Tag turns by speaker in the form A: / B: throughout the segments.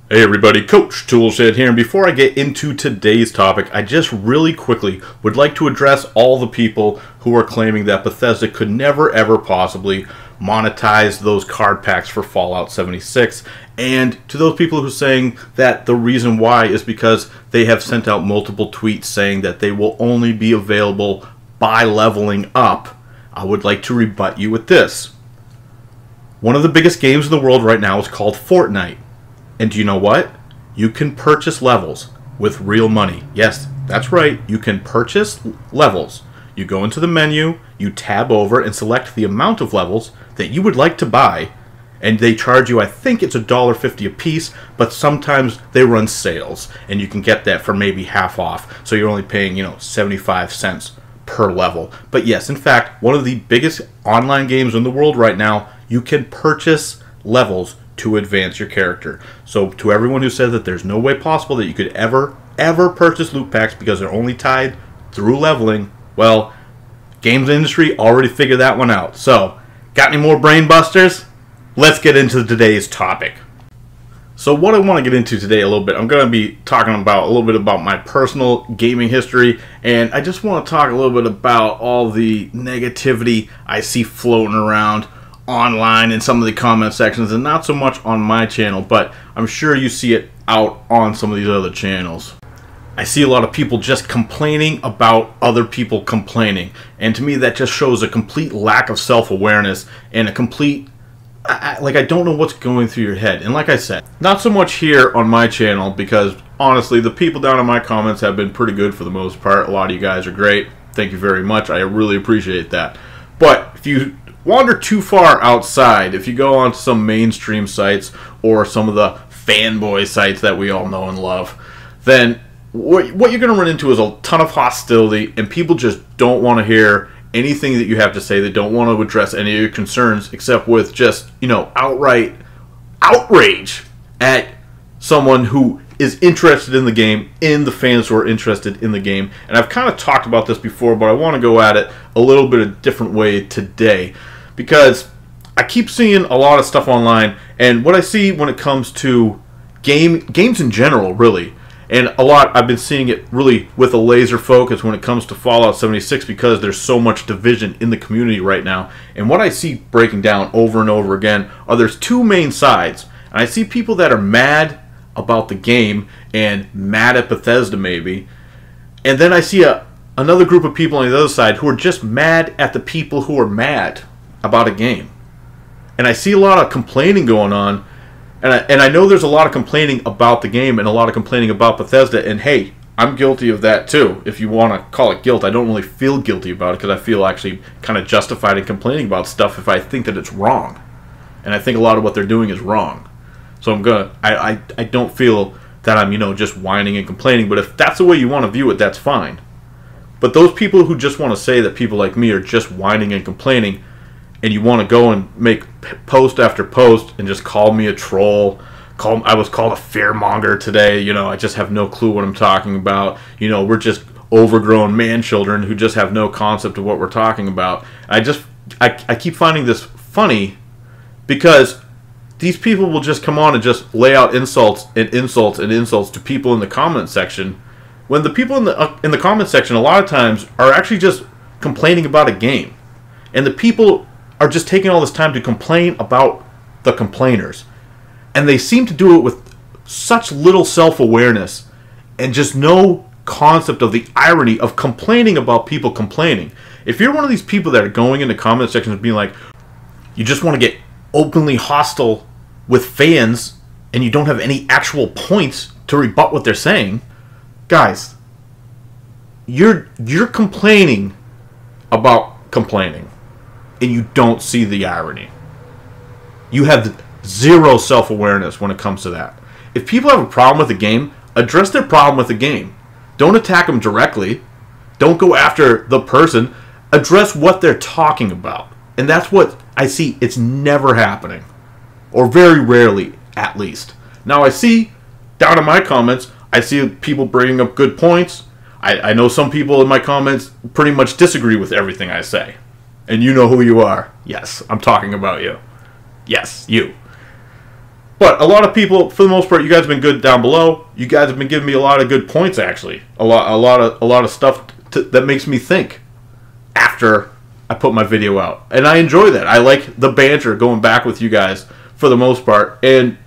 A: Hey everybody, Coach Toolshed here, and before I get into today's topic, I just really quickly would like to address all the people who are claiming that Bethesda could never ever possibly monetize those card packs for Fallout 76, and to those people who are saying that the reason why is because they have sent out multiple tweets saying that they will only be available by leveling up. I would like to rebut you with this. One of the biggest games in the world right now is called Fortnite. And do you know what? You can purchase levels with real money. Yes, that's right. You can purchase levels. You go into the menu, you tab over and select the amount of levels that you would like to buy. And they charge you, I think it's $1.50 a piece, but sometimes they run sales. And you can get that for maybe half off. So you're only paying, 75 cents per level. But yes, in fact, one of the biggest online games in the world right now, you can purchase levels to advance your character. So to everyone who says that there's no way possible that you could ever purchase loot packs because they're only tied through leveling, well, games industry already figured that one out. So, got any more brain busters? Let's get into today's topic. So what I want to get into today a little bit, I'm going to be talking about a little bit about my personal gaming history, and I just want to talk a little bit about all the negativity I see floating around online in some of the comment sections, and not so much on my channel, but I'm sure you see it out on some of these other channels. I see a lot of people just complaining about other people complaining, and to me that just shows a complete lack of self-awareness and a complete I don't know what's going through your head. And like I said, not so much here on my channel, because honestly the people down in my comments have been pretty good for the most part. A lot of you guys are great. Thank you very much. I really appreciate that. But if you wander too far outside, if you go on to some mainstream sites or some of the fanboy sites that we all know and love, then what you're going to run into is a ton of hostility, and people just don't want to hear anything that you have to say. They don't want to address any of your concerns except with just, outright outrage at someone who is interested in the game, in the fans who are interested in the game. And I've kind of talked about this before, but I want to go at it a little bit of a different way today, because I keep seeing a lot of stuff online, and what I see when it comes to games in general, really, and a lot, I've been seeing it really with a laser focus when it comes to Fallout 76, because there's so much division in the community right now. And what I see breaking down over and over again are there's two main sides. And I see people that are mad about the game and mad at Bethesda maybe, and then I see another group of people on the other side who are just mad at the people who are mad about a game. And I see a lot of complaining going on, and I know there's a lot of complaining about the game and a lot of complaining about Bethesda, and hey, I'm guilty of that too. If you want to call it guilt, I don't really feel guilty about it, because I feel actually kind of justified in complaining about stuff if I think that it's wrong. And I think a lot of what they're doing is wrong. So I don't feel that I'm, just whining and complaining, but if that's the way you want to view it, that's fine. But those people who just want to say that people like me are just whining and complaining, and you want to go and make post after post and just call me a troll, I was called a fearmonger today, I just have no clue what I'm talking about, we're just overgrown man-children who just have no concept of what we're talking about. I keep finding this funny, because these people will just come on and just lay out insults and insults and insults to people in the comment section, when the people in the comment section a lot of times are actually just complaining about a game. And the people are just taking all this time to complain about the complainers. And they seem to do it with such little self-awareness and just no concept of the irony of complaining about people complaining. If you're one of these people that are going into comment sections and being like, you just want to get openly hostile with fans and you don't have any actual points to rebut what they're saying, guys, you're complaining about complaining, and you don't see the irony. You have zero self-awareness when it comes to that. If people have a problem with the game, address their problem with the game. Don't attack them directly. Don't go after the person. Address what they're talking about. And that's what I see. It's never happening. Or very rarely, at least. Now I see, down in my comments, I see people bringing up good points. I know some people in my comments pretty much disagree with everything I say. And you know who you are. Yes, I'm talking about you. Yes, you. But a lot of people, for the most part, you guys have been good down below. You guys have been giving me a lot of good points, actually. A lot of stuff that makes me think after I put my video out. And I enjoy that. I like the banter going back with you guys for the most part. And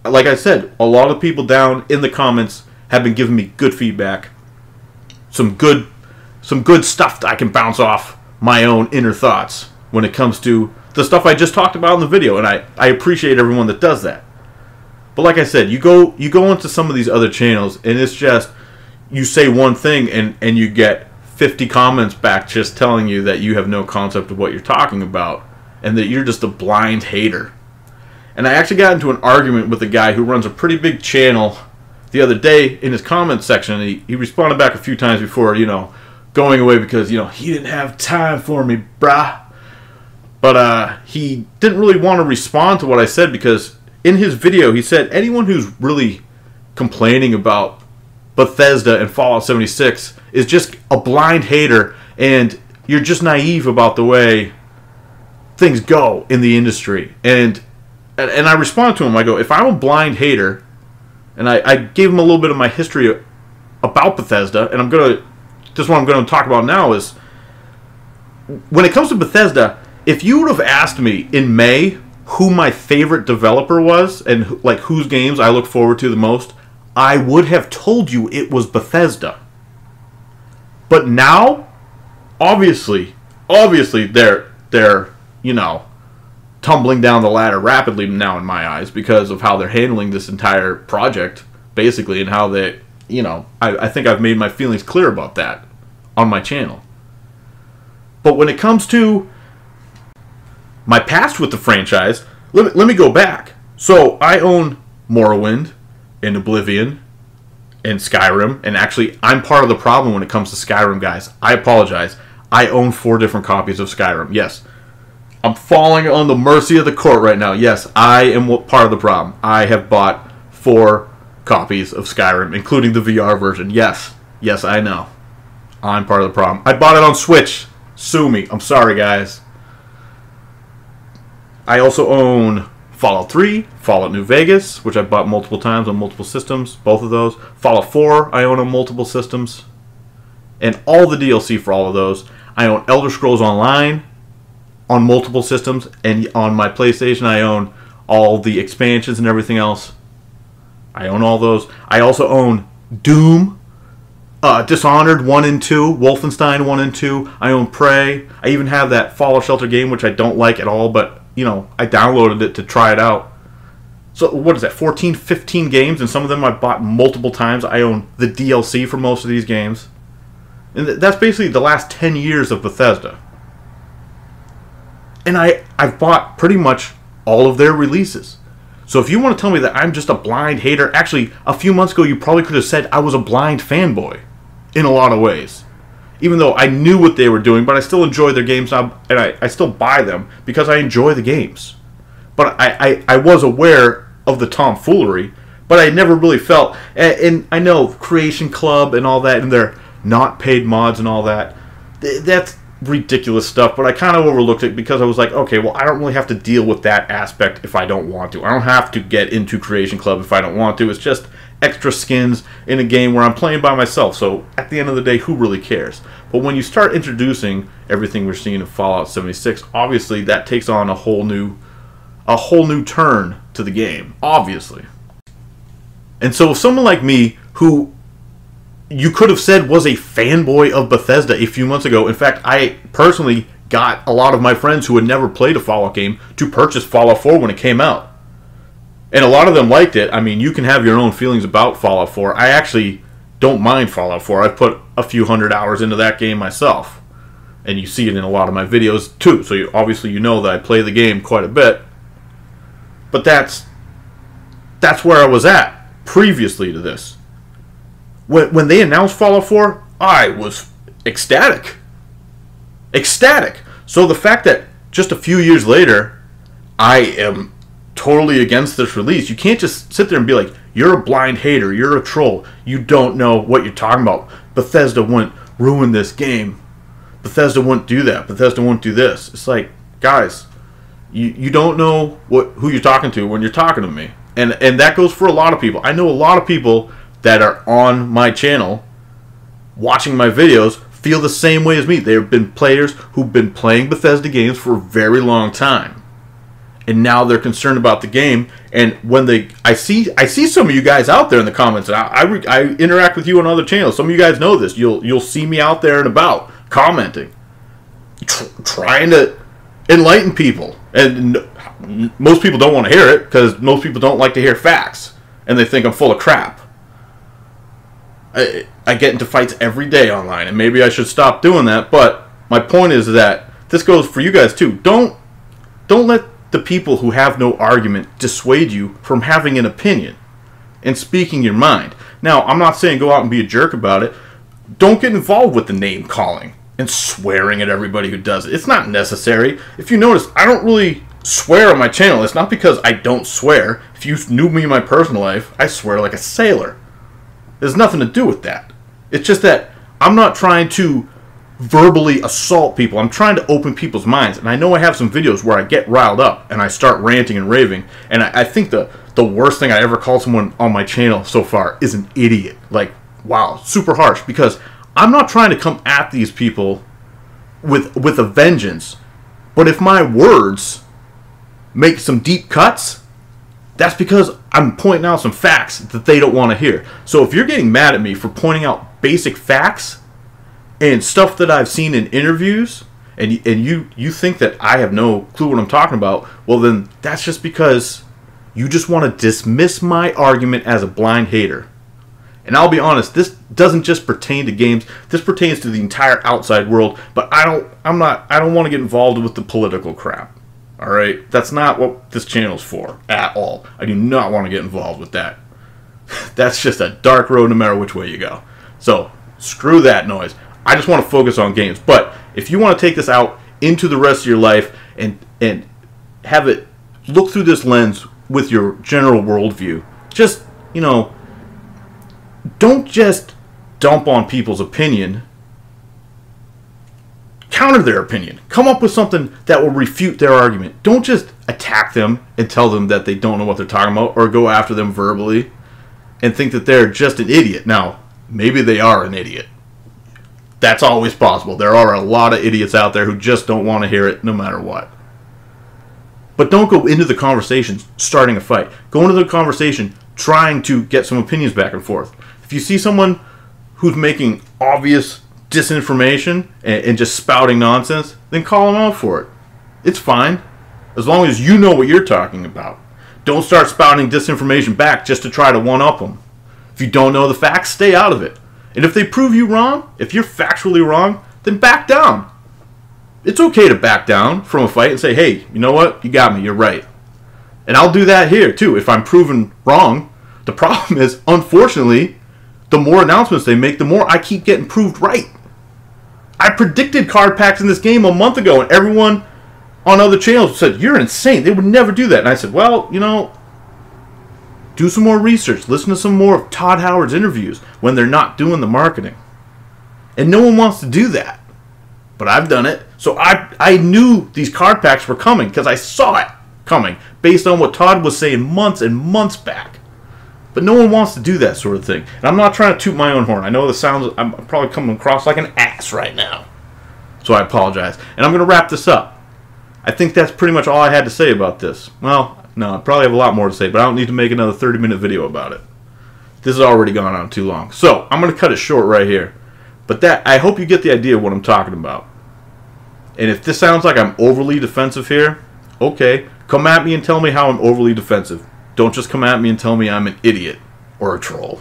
A: like I said, a lot of people down in the comments have been giving me good feedback. Some good stuff that I can bounce off my own inner thoughts when it comes to the stuff I just talked about in the video, and I appreciate everyone that does that. But like I said, you go into some of these other channels, and it's just, you say one thing and you get 50 comments back just telling you that you have no concept of what you're talking about, and that you're just a blind hater. And I actually got into an argument with a guy who runs a pretty big channel the other day in his comments section, and he responded back a few times before, going away because, he didn't have time for me, brah. But he didn't really want to respond to what I said, because in his video he said anyone who's really complaining about Bethesda and Fallout 76 is just a blind hater, and you're just naive about the way things go in the industry. And I responded to him, I go, if I'm a blind hater, and I gave him a little bit of my history about Bethesda, and just what I'm going to talk about now is, when it comes to Bethesda, if you would have asked me in May who my favorite developer was and whose games I look forward to the most, I would have told you it was Bethesda. But now, obviously they're tumbling down the ladder rapidly now in my eyes because of how they're handling this entire project, basically, and how they, I think I've made my feelings clear about that on my channel. But when it comes to my past with the franchise, let me go back. So I own Morrowind and Oblivion and Skyrim, and actually I'm part of the problem when it comes to Skyrim, guys. I apologize. I own 4 different copies of Skyrim. Yes, I'm falling on the mercy of the court right now. Yes, I am part of the problem. I have bought 4 copies of Skyrim, including the VR version. Yes, I know. I'm part of the problem. I bought it on Switch. Sue me. I'm sorry, guys. I also own Fallout 3, Fallout New Vegas, which I bought multiple times on multiple systems, both of those. Fallout 4, I own on multiple systems. And all the DLC for all of those. I own Elder Scrolls Online on multiple systems, and on my PlayStation I own all the expansions and everything else. I own all those. I also own Doom, Dishonored 1 and 2, Wolfenstein 1 and 2. I own Prey. I even have that Fallout Shelter game, which I don't like at all, but I downloaded it to try it out. So what is that, 14, 15 games, and some of them I bought multiple times. I own the DLC for most of these games. And that's basically the last 10 years of Bethesda. And I've bought pretty much all of their releases. So if you want to tell me that I'm just a blind hater, actually, a few months ago you probably could have said I was a blind fanboy in a lot of ways. Even though I knew what they were doing, but I still enjoy their games now, and I still buy them because I enjoy the games. But I was aware of the tomfoolery, but I never really felt, and I know Creation Club and all that, and their not paid mods and all that, that's ridiculous stuff, but I kind of overlooked it because I was like, okay, well, I don't really have to deal with that aspect if I don't want to. I don't have to get into Creation Club if I don't want to. It's just extra skins in a game where I'm playing by myself, so at the end of the day, who really cares? But when you start introducing everything we're seeing in Fallout 76, obviously that takes on a whole new turn to the game, obviously. And so if someone like me, who you could have said was a fanboy of Bethesda a few months ago, in fact, I personally got a lot of my friends who had never played a Fallout game to purchase Fallout 4 when it came out. And a lot of them liked it. I mean, you can have your own feelings about Fallout 4. I actually don't mind Fallout 4. I've put a few hundred hours into that game myself. And you see it in a lot of my videos too. So obviously you know that I play the game quite a bit. But that's where I was at previously to this. When they announced Fallout 4, I was ecstatic. Ecstatic. So the fact that just a few years later, I am totally against this release, you can't just sit there and be like, you're a blind hater, you're a troll, you don't know what you're talking about. Bethesda wouldn't ruin this game. Bethesda wouldn't do that. Bethesda wouldn't do this. It's like, guys, You don't know who you're talking to when you're talking to me. And that goes for a lot of people. I know a lot of people that are on my channel watching my videos feel the same way as me. There have been players who've been playing Bethesda games for a very long time, and now they're concerned about the game. And when I see some of you guys out there in the comments, and I interact with you on other channels. Some of you guys know this. You'll see me out there and about commenting, trying to enlighten people, and most people don't want to hear it because most people don't like to hear facts, and they think I'm full of crap. I get into fights every day online, and maybe I should stop doing that. But my point is that this goes for you guys too. Don't let the people who have no argument dissuade you from having an opinion and speaking your mind. Now, I'm not saying go out and be a jerk about it. Don't get involved with the name calling and swearing at everybody who does it. It's not necessary. If you notice, I don't really swear on my channel. It's not because I don't swear. If you knew me in my personal life, I swear like a sailor. There's nothing to do with that. It's just that I'm not trying to verbally assault people. I'm trying to open people's minds. And I know I have some videos where I get riled up and I start ranting and raving. And I think the worst thing I ever called someone on my channel so far is an idiot. Like, wow, super harsh. Because I'm not trying to come at these people with a vengeance. But if my words make some deep cuts, that's because I'm pointing out some facts that they don't want to hear. So if you're getting mad at me for pointing out basic facts and stuff that I've seen in interviews, and you think that I have no clue what I'm talking about, well then that's just because you just want to dismiss my argument as a blind hater. And I'll be honest, this doesn't just pertain to games. This pertains to the entire outside world. But I don't want to get involved with the political crap. All right, that's not what this channel's for at all. I do not want to get involved with that. That's just a dark road no matter which way you go. So screw that noise. I just want to focus on games. But if you want to take this out into the rest of your life and have it look through this lens with your general worldview, just, you know, don't just dump on people's opinion. Counter their opinion. Come up with something that will refute their argument. Don't just attack them and tell them that they don't know what they're talking about, or go after them verbally and think that they're just an idiot. Now, maybe they are an idiot. That's always possible. There are a lot of idiots out there who just don't want to hear it no matter what. But don't go into the conversation starting a fight. Go into the conversation trying to get some opinions back and forth. If you see someone who's making obvious disinformation and just spouting nonsense, then call them out for it. It's fine, as long as you know what you're talking about. Don't start spouting disinformation back just to try to one-up them. If you don't know the facts, stay out of it. And if they prove you wrong, if you're factually wrong, then back down. It's okay to back down from a fight and say, hey, you know what? You got me. You're right. And I'll do that here, too, if I'm proven wrong. The problem is, unfortunately, the more announcements they make, the more I keep getting proved right. I predicted card packs in this game a month ago, and everyone on other channels said, you're insane. They would never do that. And I said, well, you know, do some more research. Listen to some more of Todd Howard's interviews when they're not doing the marketing. And no one wants to do that. But I've done it. So I knew these card packs were coming because I saw it coming based on what Todd was saying months and months back. But no one wants to do that sort of thing. And I'm not trying to toot my own horn. I know I'm probably coming across like an ass right now. So I apologize. And I'm going to wrap this up. I think that's pretty much all I had to say about this. Well, no, I probably have a lot more to say, but I don't need to make another 30-minute video about it. This has already gone on too long. So I'm going to cut it short right here. But I hope you get the idea of what I'm talking about. And if this sounds like I'm overly defensive here, okay, come at me and tell me how I'm overly defensive. Don't just come at me and tell me I'm an idiot or a troll.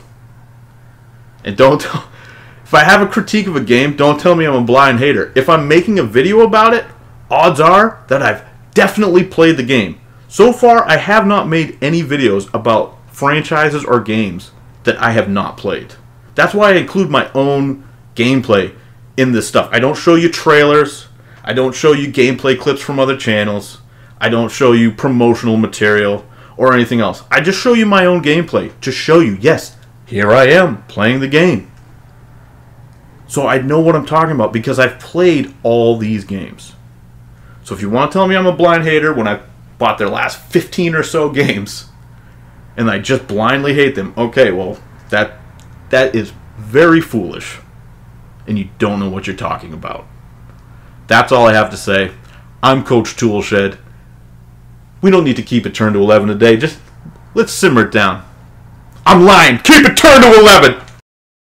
A: And if I have a critique of a game, don't tell me I'm a blind hater. If I'm making a video about it, odds are that I've definitely played the game. So far, I have not made any videos about franchises or games that I have not played. That's why I include my own gameplay in this stuff. I don't show you trailers. I don't show you gameplay clips from other channels. I don't show you promotional material or anything else. I just show you my own gameplay to show you, yes, here I am playing the game. So I know what I'm talking about because I've played all these games. So if you want to tell me I'm a blind hater when I bought their last 15 or so games and I just blindly hate them, okay, well, that is very foolish. And you don't know what you're talking about. That's all I have to say. I'm Coach Toolshed. We don't need to keep it turned to 11 a day. Just let's simmer it down. I'm lying. Keep it turned to 11.